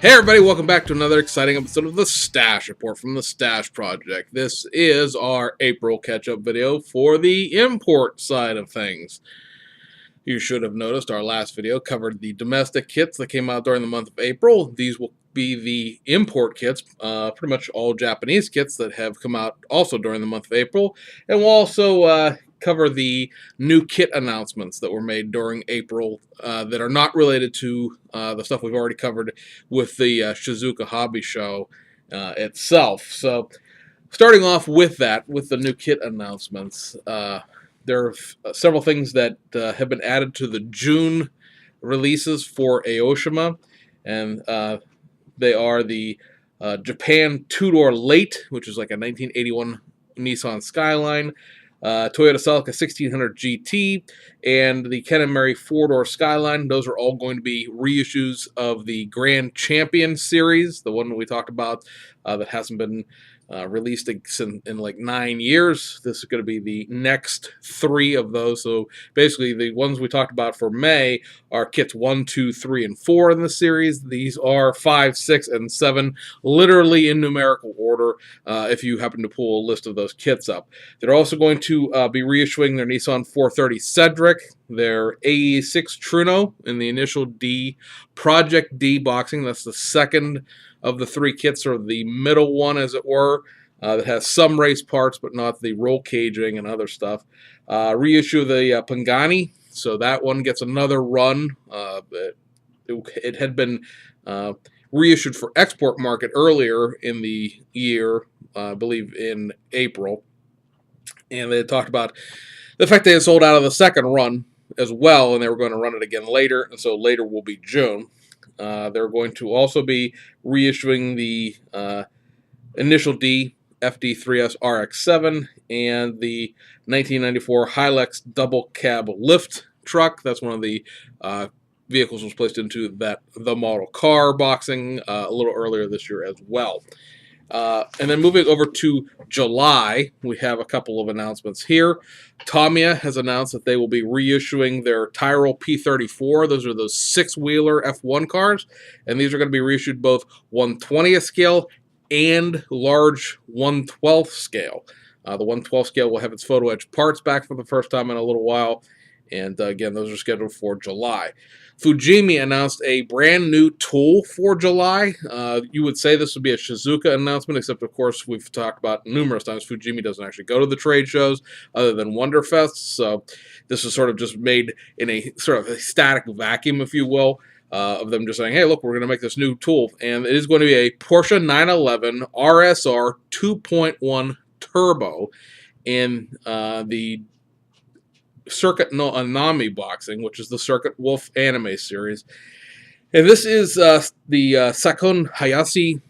Hey everybody, welcome back to another exciting episode of the Stash Report from the Stash Project. This is our April catch-up video for the import side of things. You should have noticed our last video covered the domestic kits that came out during the month of April. These will be the import kits, pretty much all Japanese kits that have come out also during the month of April. And we'll also cover the new kit announcements that were made during April that are not related to the stuff we've already covered with the Shizuoka Hobby Show itself. So, starting off with that, with the new kit announcements, there are several things that have been added to the June releases for Aoshima, and they are the Japan two-door late, which is like a 1981 Nissan Skyline, Toyota Celica 1600 GT, and the Ken and Mary four-door Skyline. Those are all going to be reissues of the Grand Champion series, the one we talked about that hasn't been released in like 9 years. This is going to be the next 3 of those. So basically, the ones we talked about for May are kits 1, 2, 3, and 4 in the series. These are 5, 6, and 7, literally in numerical order, if you happen to pull a list of those kits up. They're also going to be reissuing their Nissan 430 Cedric, their AE6 Truno in the initial D, Project D boxing. That's the second of the 3 kits, or the middle one, as it were, that has some race parts, but not the roll caging and other stuff. Reissue the Pagani, so that one gets another run. It had been reissued for export market earlier in the year, I believe in April, and they talked about the fact they had sold out of the second run as well, and they were going to run it again later, and so later will be June. They're going to also be reissuing the Initial D FD3S RX-7 and the 1994 Hilux double cab lift truck. That's one of the vehicles was placed into the model car boxing a little earlier this year as well. And then moving over to July, we have a couple of announcements here. Tamiya has announced that they will be reissuing their Tyrrell P34. Those are those 6-wheeler F1 cars, and these are going to be reissued both 1/20th scale and large 1/12th scale. The 1/12th scale will have its photo etch parts back for the first time in a little while, and again, those are scheduled for July. Fujimi announced a brand new tool for July. You would say this would be a Shizuoka announcement, except of course we've talked about numerous times Fujimi doesn't actually go to the trade shows other than Wonderfest, so this is sort of just made in a sort of a static vacuum, if you will, of them just saying, hey, look, we're going to make this new tool, and it is going to be a Porsche 911 RSR 2.1 Turbo in the Circuit no Anami boxing, which is the Circuit Wolf anime series. And this is the Sakon Hayashi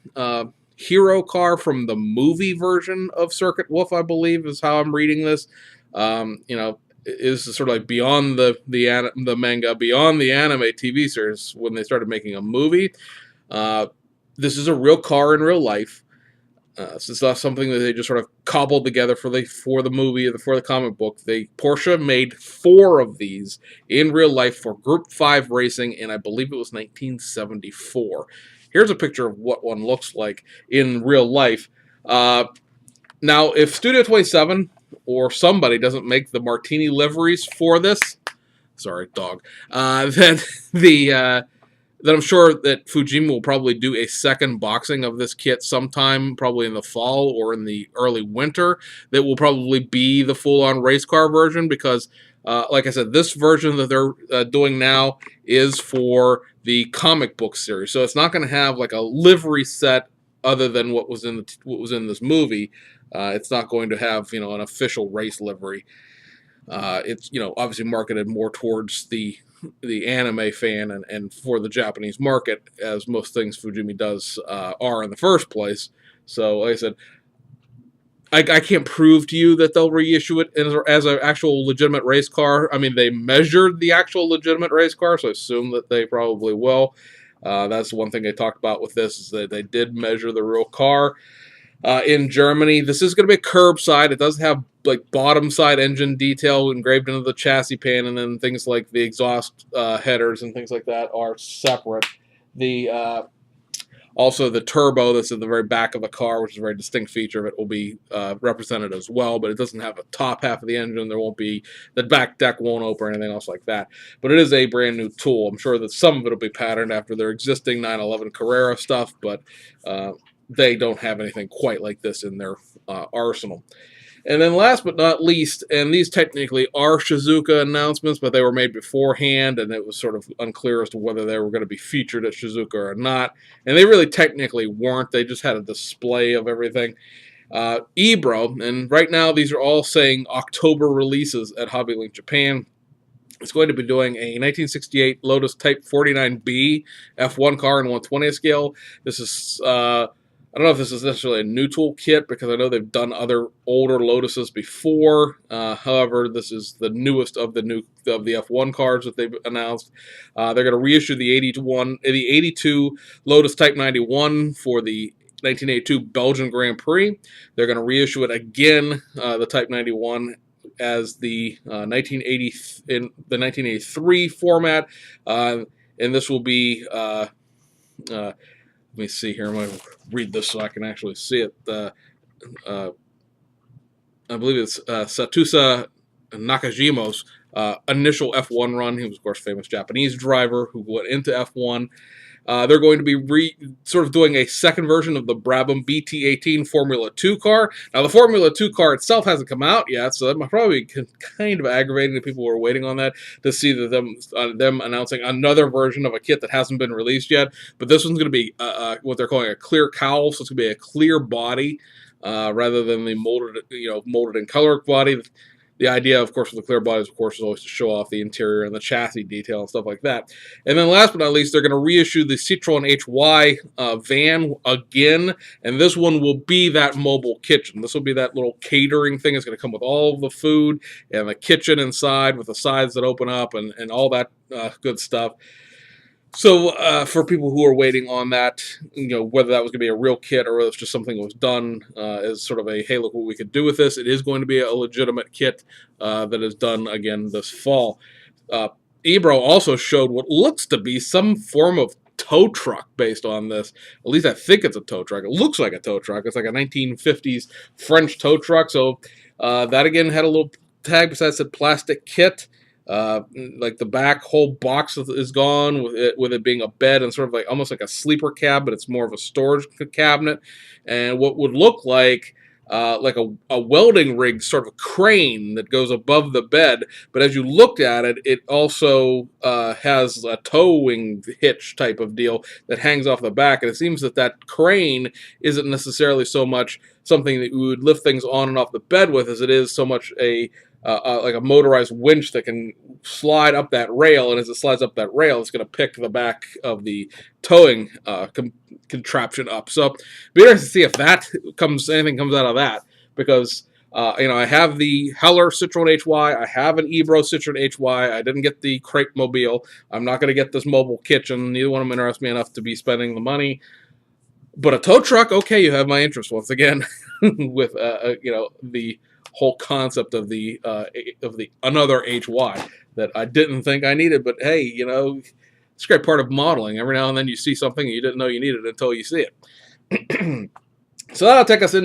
hero car from the movie version of Circuit Wolf, I believe, is how I'm reading this. You know, is sort of like beyond the manga, beyond the anime TV series when they started making a movie. This is a real car in real life. So it's not something that they just sort of cobbled together for the movie or for the comic book. Porsche made 4 of these in real life for Group 5 racing, and I believe it was 1974. Here's a picture of what one looks like in real life. Now, if Studio 27 or somebody doesn't make the Martini liveries for this, sorry, dog, then I'm sure that Fujimi will probably do a second boxing of this kit sometime, probably in the fall or in the early winter. That will probably be the full-on race car version because, like I said, this version that they're doing now is for the comic book series. So it's not going to have like a livery set other than what was in this movie. It's not going to have, you know, an official race livery. It's, you know, obviously marketed more towards the anime fan and for the Japanese market, as most things Fujimi does are in the first place. So, like I said, I can't prove to you that they'll reissue it as an actual legitimate race car. I mean, they measured the actual legitimate race car, so I assume that they probably will. That's the one thing they talked about with this, is that they did measure the real car. In Germany, this is going to be curbside. It does have like bottom side engine detail engraved into the chassis pan, and then things like the exhaust headers and things like that are separate. The Also, the turbo that's in the very back of the car, which is a very distinct feature of it, will be represented as well, but it doesn't have a top half of the engine. There won't be, the back deck won't open or anything else like that. But it is a brand new tool. I'm sure that some of it will be patterned after their existing 911 Carrera stuff, but they don't have anything quite like this in their arsenal. And then last but not least, and these technically are Shizuoka announcements, but they were made beforehand, and it was sort of unclear as to whether they were going to be featured at Shizuoka or not. And they really technically weren't. They just had a display of everything. Ebro, and right now these are all saying October releases at Hobby Link Japan. It's going to be doing a 1968 Lotus Type 49B F1 car in 1/20th scale. This is... I don't know if this is necessarily a new tool kit because I know they've done other older Lotuses before. However, this is the newest of the F1 cars that they've announced. They're going to reissue the 82 Lotus Type 91 for the 1982 Belgian Grand Prix. They're going to reissue it again, the Type 91, as the 1983 format, and this will be. Let me see here. I'm going to read this so I can actually see it. I believe it's Satusa Nakajima's initial F1 run. He was, of course, a famous Japanese driver who went into F1. They're going to be sort of doing a second version of the Brabham BT18 Formula 2 car. Now, the Formula 2 car itself hasn't come out yet, so that might probably be kind of aggravating to people who are waiting on that to see that them announcing another version of a kit that hasn't been released yet. But this one's going to be what they're calling a clear cowl, so it's going to be a clear body rather than the molded in color body. The idea, of course, with the clear bodies, of course, is always to show off the interior and the chassis detail and stuff like that. And then last but not least, they're going to reissue the CITROENH HY van again, and this one will be that mobile kitchen. This will be that little catering thing. It's going to come with all the food and the kitchen inside with the sides that open up and all that good stuff. So for people who are waiting on that, whether that was going to be a real kit or whether it's just something that was done as sort of a, hey, look what we could do with this, it is going to be a legitimate kit that is done again this fall. Ebro also showed what looks to be some form of tow truck based on this. At least I think it's a tow truck. It looks like a tow truck. It's like a 1950s French tow truck. So that again had a little tag besides said plastic kit. Like the back whole box is gone with it being a bed and sort of like almost like a sleeper cab, but it's more of a storage cabinet, and what would look like a welding rig sort of crane that goes above the bed. But as you look at it, it also has a towing hitch type of deal that hangs off the back, and it seems that crane isn't necessarily so much something that you would lift things on and off the bed with as it is so much like a motorized winch that can slide up that rail, and as it slides up that rail, it's going to pick the back of the towing contraption up. So, be interesting to see if anything comes out of that, because I have the Heller CITROENH HY, I have an Ebro CITROENH HY, I didn't get the Crepe Mobile, I'm not going to get this mobile kitchen. Neither one of them interest me enough to be spending the money. But a tow truck, okay, you have my interest once again with the whole concept of the another HY that I didn't think I needed, but hey, it's a great part of modeling. Every now and then you see something and you didn't know you needed until you see it. So that'll take us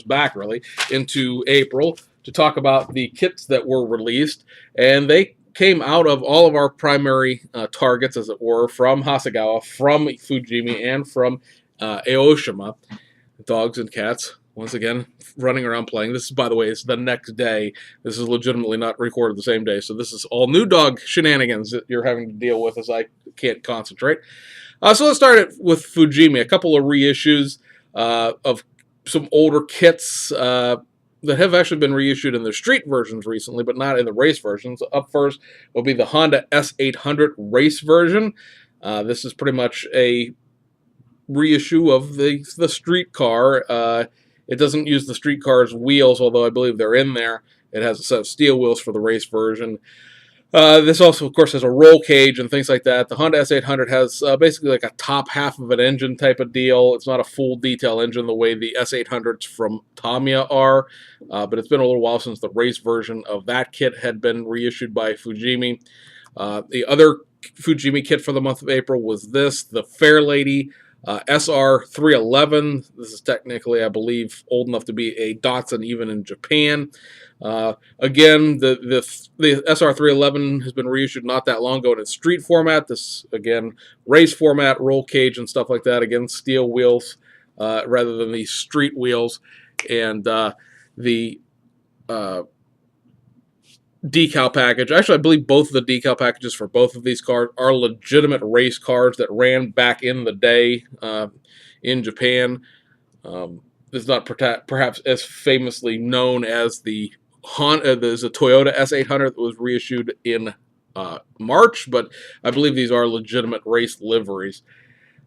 back really into April to talk about the kits that were released, and they came out of all of our primary targets, as it were, from Hasegawa, from Fujimi, and from Aoshima. Dogs and cats, once again, running around playing. This, by the way, is the next day. This is legitimately not recorded the same day, so this is all new dog shenanigans that you're having to deal with as I can't concentrate. So let's start with Fujimi. A couple of reissues of some older kits that have actually been reissued in their street versions recently, but not in the race versions. Up first will be the Honda S800 race version. This is pretty much a reissue of the street car. It doesn't use the street car's wheels, although I believe they're in there. It has a set of steel wheels for the race version. This also, of course, has a roll cage and things like that. The Honda S800 has basically like a top half of an engine type of deal. It's not a full detail engine the way the S800s from Tamiya are, but it's been a little while since the race version of that kit had been reissued by Fujimi. The other Fujimi kit for the month of April was this, the Fairlady SR311. This is technically, I believe, old enough to be a Datsun even in Japan. Again, the SR311 has been reissued not that long ago in its street format. This, again, race format, roll cage, and stuff like that. Again, steel wheels rather than the street wheels. And the decal package. Actually, I believe both of the decal packages for both of these cars are legitimate race cars that ran back in the day in Japan. It's not perhaps as famously known as the Honda. There's a Toyota S800 that was reissued in March, but I believe these are legitimate race liveries.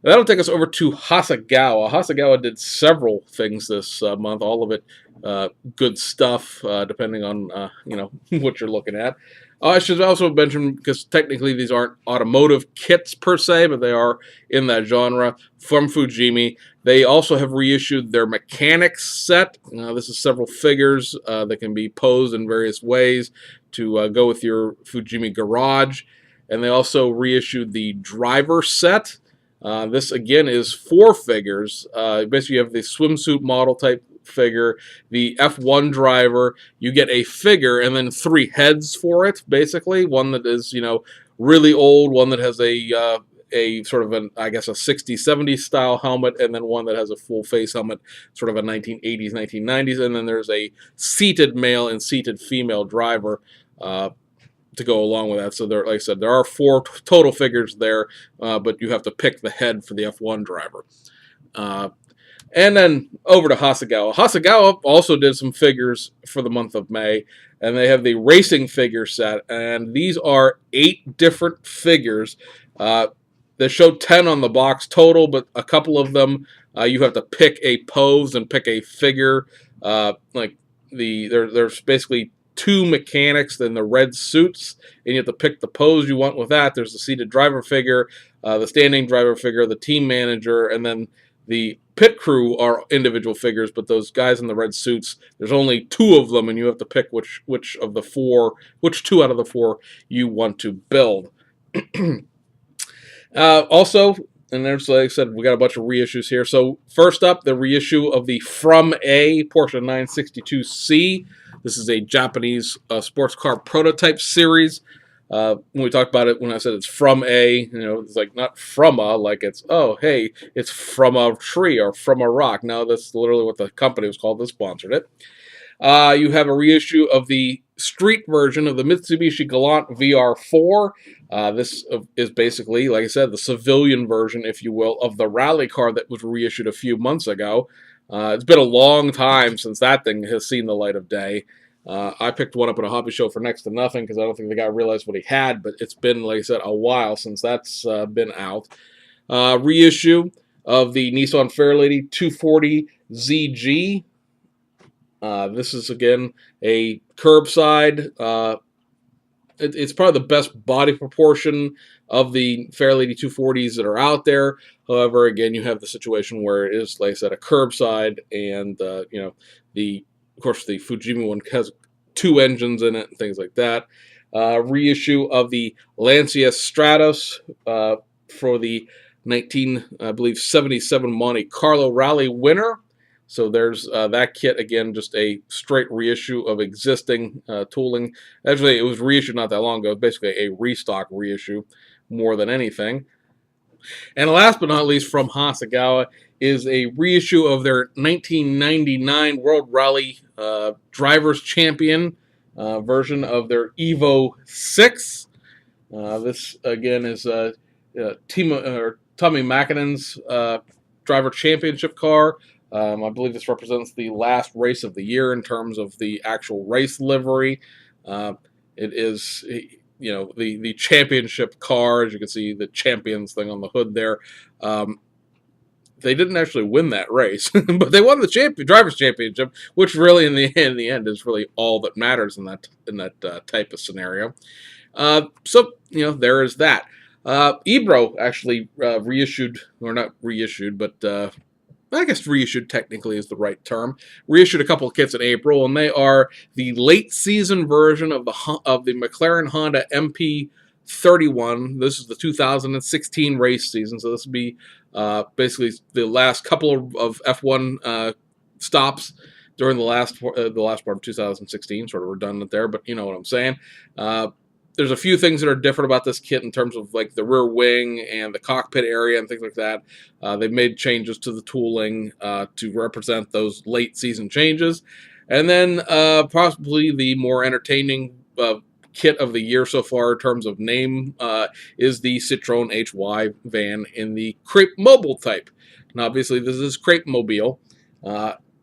That'll take us over to Hasegawa. Hasegawa did several things this month, all of it good stuff, depending on what you're looking at. I should also mention, because technically these aren't automotive kits per se, but they are in that genre, from Fujimi. They also have reissued their mechanics set. This is several figures that can be posed in various ways to go with your Fujimi garage. And they also reissued the driver set. This, again, is 4 figures. Basically, you have the swimsuit model type figure, the F1 driver. You get a figure and then 3 heads for it, basically. One that is, really old, one that has a sort of an, I guess, a 60s, 70s style helmet, and then one that has a full face helmet, sort of a 1980s, 1990s, and then there's a seated male and seated female driver to go along with that. So there, like I said, there are 4 total figures there, but you have to pick the head for the F1 driver. And then over to Hasegawa. Hasegawa also did some figures for the month of May, and they have the racing figure set, and these are 8 different figures. They show 10 on the box total, but a couple of them you have to pick a pose and pick a figure. There's basically 2 mechanics in the red suits, and you have to pick the pose you want with that. There's the seated driver figure, the standing driver figure, the team manager, and then the pit crew are individual figures, but those guys in the red suits, there's only 2 of them, and you have to pick which 2 out of the 4 you want to build. Also, and there's, like I said, we got a bunch of reissues here. So first up, the reissue of the From A Porsche 962C. This is a Japanese sports car prototype series. When we talked about it, when I said it's from a, it's like not from a, like it's, oh, hey, it's from a tree or from a rock. No, that's literally what the company was called that sponsored it. You have a reissue of the street version of the Mitsubishi Galant VR4. This is basically, like I said, the civilian version, if you will, of the rally car that was reissued a few months ago. It's been a long time since that thing has seen the light of day. I picked one up at a hobby show for next to nothing because I don't think the guy realized what he had, but it's been, like I said, a while since that's been out. Reissue of the Nissan Fairlady 240 ZG. This is, again, a curbside. It's probably the best body proportion of the Fairlady 240s that are out there. However, again, you have the situation where it is, like I said, a curbside, and of course, the Fujimi one has 2 engines in it and things like that. Reissue of the Lancia Stratos for the 1977 Monte Carlo Rally winner. So there's that kit, again, just a straight reissue of existing tooling. Actually, it was reissued not that long ago. It's basically a restock reissue more than anything. And last but not least, from Hasegawa, is a reissue of their 1999 World Rally Drivers Champion version of their Evo 6. This, again, is Tommy Mäkinen's Driver Championship car. I believe this represents the last race of the year in terms of the actual race livery. It is, the championship car. As you can see, the champions thing on the hood there. They didn't actually win that race, but they won the drivers' championship, which really, in the end, is really all that matters in that type of scenario. So there is that. Ebro actually reissued, or not reissued, but I guess reissued technically is the right term. Reissued a couple of kits in April, and they are the late season version of the McLAREN Honda 31. This is the 2016 race season, so this will be basically the last couple of F1 stops during the last part of 2016. Sort of redundant there, but you know what I'm saying. There's a few things that are different about this kit in terms of like the rear wing and the cockpit area and things like that. They've made changes to the tooling to represent those late season changes. And then possibly the more entertaining kit of the year so far in terms of name is the CITROENH HY van in the Crepe Mobile type. And obviously this is Crepe Mobile.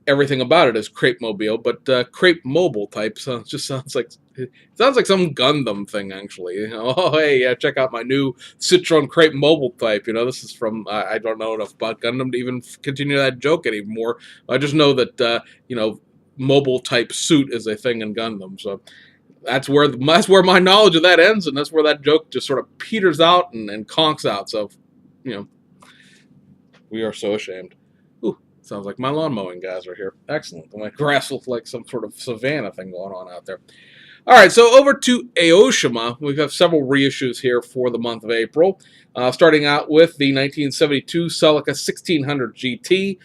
Everything about it is Crepe Mobile, but Crepe Mobile type just sounds like some Gundam thing, actually. You know, oh, hey, yeah, check out my new Citroen Crepe Mobile type. You know, this is from, I don't know enough about Gundam to even continue that joke anymore. I just know that, you know, mobile type suit is a thing in Gundam. So that's where my knowledge of that ends, and that's where that joke just sort of peters out and conks out. So, you know, we are so ashamed. Ooh. Sounds like my lawn mowing guys are here. Excellent. My grass looks like some sort of savanna thing going on out there. All right, so over to Aoshima. We have several reissues here for the month of April. Starting out with the 1972 Celica 1600 GT.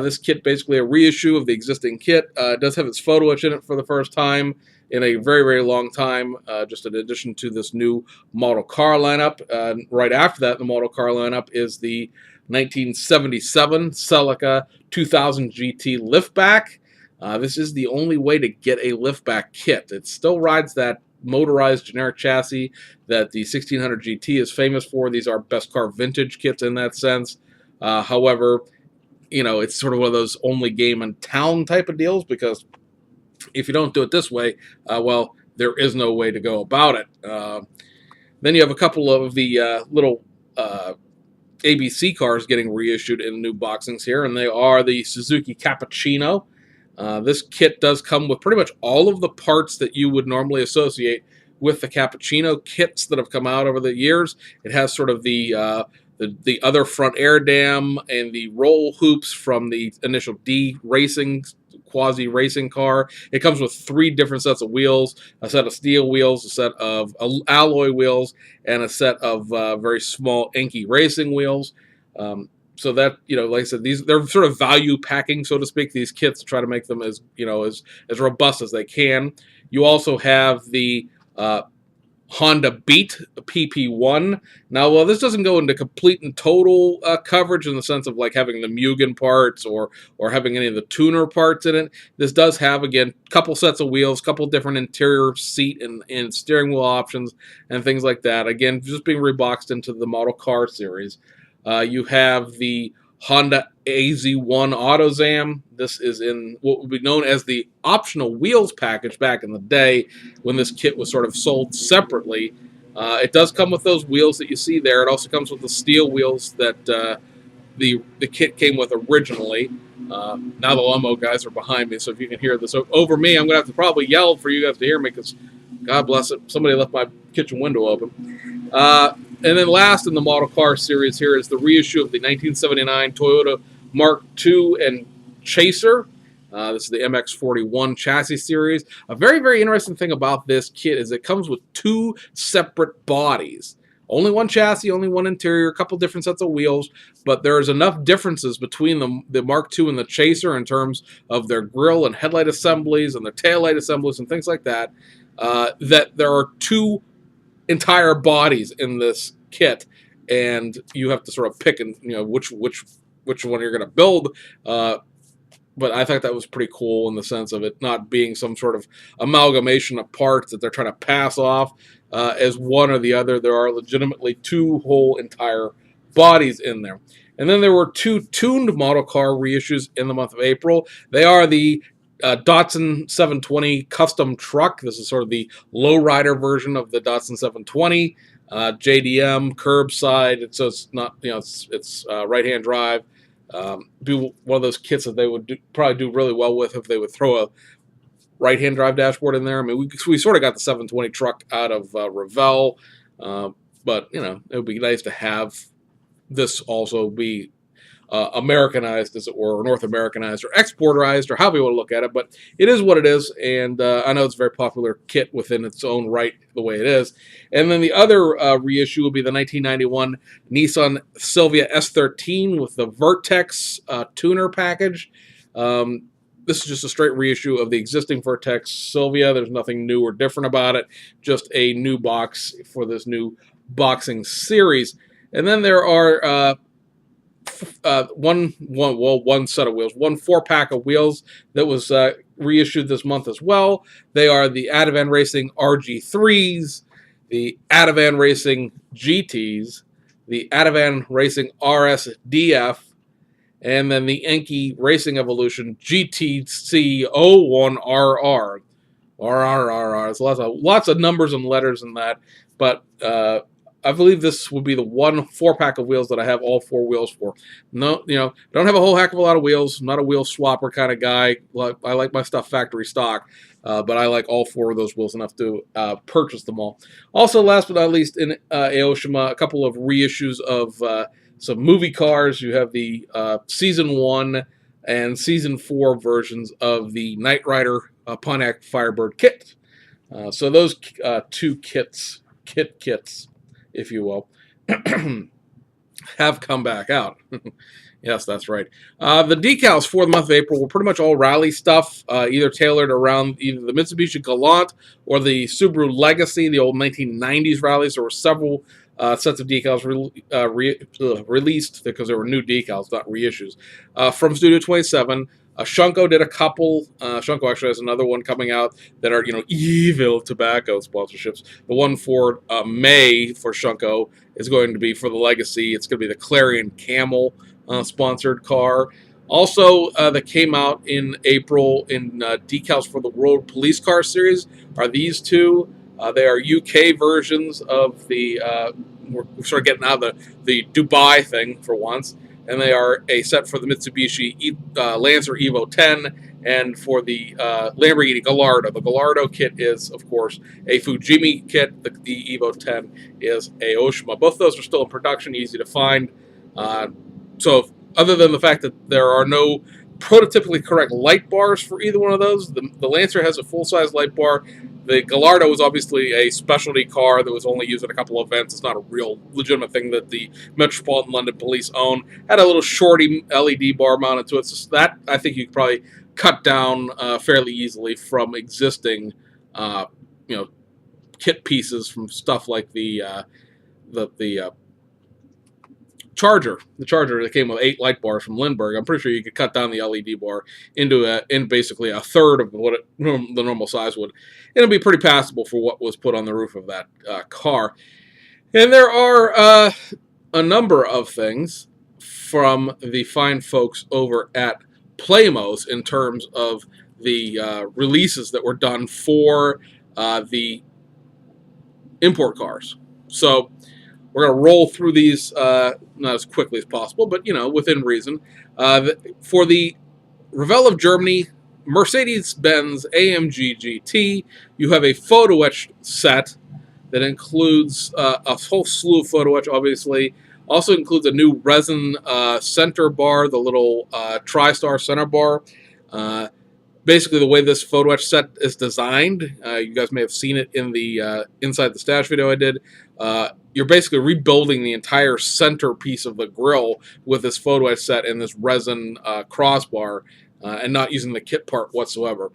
This kit basically a reissue of the existing kit. It does have its photo etch in it for the first time in a very, very long time, just in addition to this new model car lineup. Right after that, the model car lineup is the 1977 Celica 2000 GT liftback. This is the only way to get a liftback kit. It still rides that motorized generic chassis that the 1600 GT is famous for. These are best car vintage kits in that sense. However, you know, it's sort of one of those only game in town type of deals, because if you don't do it this way, well, there is no way to go about it. Then you have a couple of the little ABC cars getting reissued in new boxings here, and they are the Suzuki Cappuccino. This kit does come with pretty much all of the parts that you would normally associate with the Cappuccino kits that have come out over the years. It has sort of the other front air dam and the roll hoops from the initial D racing quasi-racing car. It comes with 3 different sets of wheels, a set of steel wheels, a set of alloy wheels, and a set of very small Enki racing wheels. So that, you know, like I said, they're sort of value packing, so to speak, these kits to try to make them as, you know, as robust as they can. You also have the Honda Beat PP1. Now, well, this doesn't go into complete and total coverage in the sense of like having the Mugen parts or having any of the tuner parts in it. This does have, again, a couple sets of wheels, couple different interior seat and steering wheel options and things like that. Again, just being reboxed into the model car series. You have the Honda AZ1 AutoZam. This is in what would be known as the optional wheels package back in the day when this kit was sort of sold separately. It does come with those wheels that you see there. It also comes with the steel wheels that the kit came with originally. Now the Lomo guys are behind me, so if you can hear this over me, I'm going to have to probably yell for you guys to hear me because, God bless it, somebody left my kitchen window open. And then last in the model car series here is the reissue of the 1979 Toyota Mark II and Chaser. This is the MX-41 chassis series. A very, very interesting thing about this kit is it comes with 2 separate bodies. Only one chassis, only one interior, a couple different sets of wheels, but there's enough differences between the Mark II and the Chaser in terms of their grille and headlight assemblies and their taillight assemblies and things like that, that there are 2 entire bodies in this kit, and you have to sort of pick and, you know, which one you're going to build. But I thought that was pretty cool in the sense of it not being some sort of amalgamation of parts that they're trying to pass off as one or the other. There are legitimately 2 whole entire bodies in there. And then there were 2 tuned model car reissues in the month of April. They are the Datsun 720 custom truck. This is sort of the lowrider version of the Datsun 720. JDM, curbside. So it's not, you know, it's right-hand drive. Be one of those kits that they would probably do really well with if they would throw a right-hand drive dashboard in there. I mean, we sort of got the 720 truck out of Revell, but, you know, it would be nice to have this also be Americanized, as it were, or North Americanized, or exporterized, or however you want to look at it. But it is what it is, and I know it's a very popular kit within its own right, the way it is. And then the other reissue will be the 1991 Nissan Silvia S13 with the Vertex tuner package. This is just a straight reissue of the existing Vertex Silvia. There's nothing new or different about it, just a new box for this new boxing series. And then there are one set of wheels, one 4-pack of wheels that was reissued this month as well. They are the Ativan Racing RG3s, the Ativan Racing GTs, the Ativan Racing RSDF, and then the Enki Racing Evolution GTC01RR. RRRR. There's lots of numbers and letters in that, but I believe this would be the one 4-pack of wheels that I have all 4 wheels for. No, don't have a whole heck of a lot of wheels. I'm not a wheel swapper kind of guy. I like my stuff factory stock, but I like all 4 of those wheels enough to purchase them all. Also, last but not least, in Aoshima, a couple of reissues of some movie cars. You have the Season 1 and Season 4 versions of the Knight Rider Pontiac Firebird kit. So those 2 kits, if you will, have come back out. Yes, that's right. The decals for the month of April were pretty much all rally stuff, either tailored around either the Mitsubishi Galant or the Subaru Legacy, the old 1990s rallies. There were several sets of decals released because there were new decals, not reissues. From Studio 27, Shunko did a couple. Shunko actually has another one coming out that are, evil tobacco sponsorships. The one for May for Shunko is going to be for the Legacy. It's going to be the McLAREN Camel sponsored car. Also, that came out in April in decals for the World Police Car Series are these 2. They are UK versions of the, we're sort of getting out of the Dubai thing for once. And they are a set for the Mitsubishi Lancer Evo 10 and for the Lamborghini Gallardo. The Gallardo kit is, of course, a Fujimi kit. The Evo 10 is a Aoshima. Both of those are still in production, easy to find. So other than the fact that there are no prototypically correct light bars for either one of those, the Lancer has a full-size light bar. The Gallardo was obviously a specialty car that was only used at a couple of events. It's not a real legitimate thing that the Metropolitan London Police own. Had a little shorty LED bar mounted to it. So that, I think, you could probably cut down fairly easily from existing, kit pieces from stuff like the Charger. The Charger that came with 8 light bars from Lindbergh. I'm pretty sure you could cut down the LED bar into basically a third of what the normal size would. And it'll be pretty passable for what was put on the roof of that car. And there are a number of things from the fine folks over at Playmos in terms of the releases that were done for the import cars. So we're going to roll through these not as quickly as possible, but, within reason. For the Revell of Germany Mercedes-Benz AMG GT, you have a photo etch set that includes a whole slew of photo etch, obviously. Also includes a new resin center bar, the little TriStar center bar. Basically, the way this photo etch set is designed, you guys may have seen it in the Inside the Stash video I did. You're basically rebuilding the entire center piece of the grill with this photo etch set and this resin crossbar, and not using the kit part whatsoever.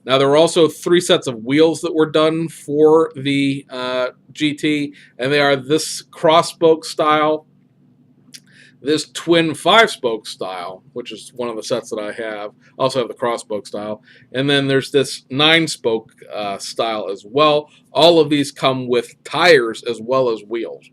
Now, there were also 3 sets of wheels that were done for the GT, and they are this cross-spoke style, this twin 5-spoke style, which is one of the sets that I have. I also have the cross-spoke style. And then there's this 9-spoke style as well. All of these come with tires as well as wheels.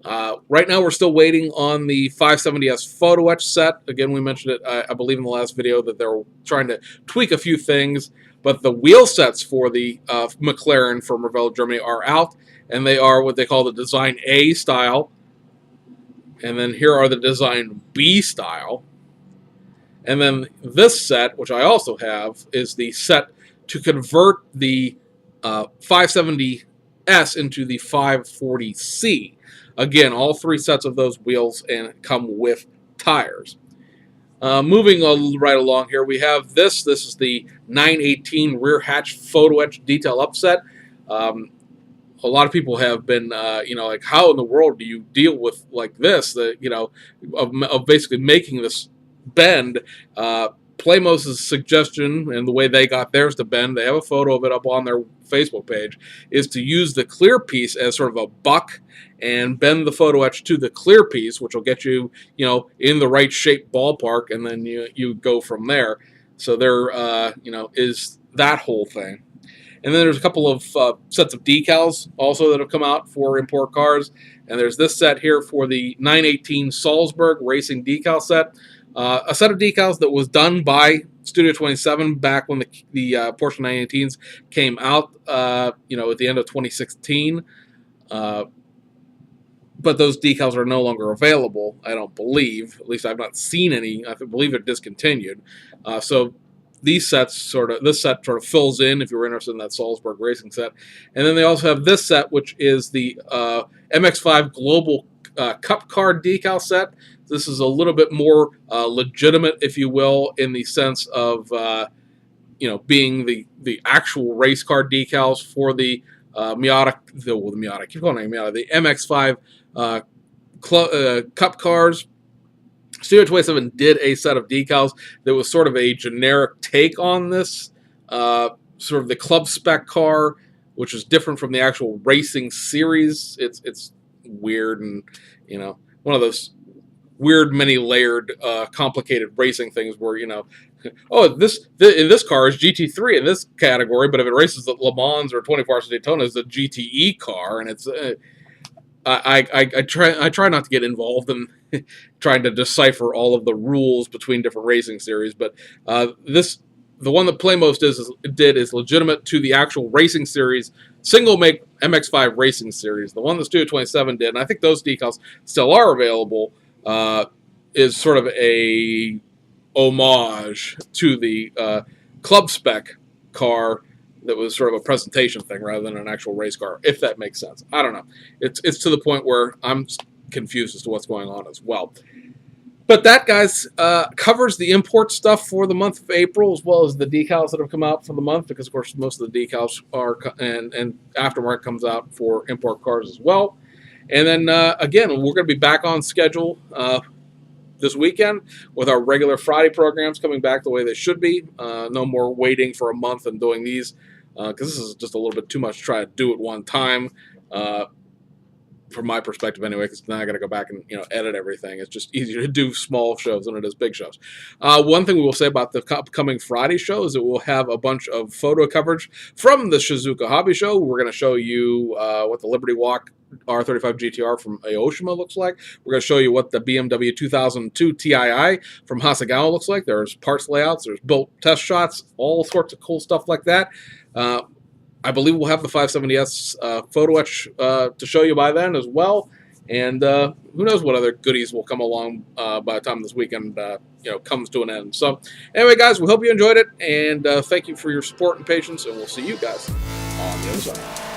Right now we're still waiting on the 570S photo etch set. Again, we mentioned it, I believe, in the last video that they're trying to tweak a few things. But the wheel sets for the McLaren from Revell Germany are out. And they are what they call the Design A style. And then here are the Design B style. And then this set, which I also have, is the set to convert the 570S into the 540C. Again, all 3 sets of those wheels and come with tires. Moving right along here, we have this. This is the 918 rear hatch photo etch detail upset. A lot of people have been, like, how in the world do you deal with like this? Of basically making this bend. Playmos's suggestion and the way they got theirs to bend, they have a photo of it up on their Facebook page, is to use the clear piece as sort of a buck and bend the photo etch to the clear piece, which will get you, in the right shape ballpark, and then you go from there. So there, is that whole thing. And then there's a couple of sets of decals also that have come out for import cars. And there's this set here for the 918 Salzburg Racing decal set. A set of decals that was done by Studio 27 back when the Porsche 918s came out, at the end of 2016. But those decals are no longer available, I don't believe. At least I've not seen any. I believe they're discontinued. So this set sort of fills in if you're interested in that Salzburg Racing set. And then they also have this set, which is the MX-5 Global Cup Car decal set. This is a little bit more legitimate, if you will, in the sense of being the actual race car decals for the Miata. I keep calling it Miata. The MX-5 Cup cars. Studio 27 did a set of decals that was sort of a generic take on this, sort of the club spec car, which is different from the actual racing series. It's weird and one of those weird, many-layered, complicated racing things where in this car is GT3 in this category, but if it races at Le Mans or 24 Hours of Daytona, it's a GTE car, and it's I try not to get involved in trying to decipher all of the rules between different racing series, but the one that Playmos did is legitimate to the actual racing series, single make MX-5 racing series. The one that Studio 27 did, and I think those decals still are available, is sort of a homage to the club spec car that was sort of a presentation thing rather than an actual race car, if that makes sense. I don't know. It's to the point where I'm confused as to what's going on as well. But that, guys, covers the import stuff for the month of April, as well as the decals that have come out for the month, because, of course, most of the decals are, and aftermarket comes out for import cars as well. And then, again, we're going to be back on schedule this weekend with our regular Friday programs coming back the way they should be. No more waiting for a month and doing these, because this is just a little bit too much to try to do at one time. From my perspective anyway, because now I got to go back and edit everything. It's just easier to do small shows than it is big shows. One thing we will say about the upcoming Friday show is that we'll have a bunch of photo coverage from the Shizuoka Hobby Show. We're going to show you what the Liberty Walk R35 GTR from Aoshima looks like. We're going to show you what the BMW 2002 Tii from Hasegawa looks like. There's parts layouts, there's built test shots, all sorts of cool stuff like that. I believe we'll have the 570S photo etch to show you by then as well. And who knows what other goodies will come along by the time this weekend comes to an end. So anyway, guys, we hope you enjoyed it. And thank you for your support and patience. And we'll see you guys on the other side.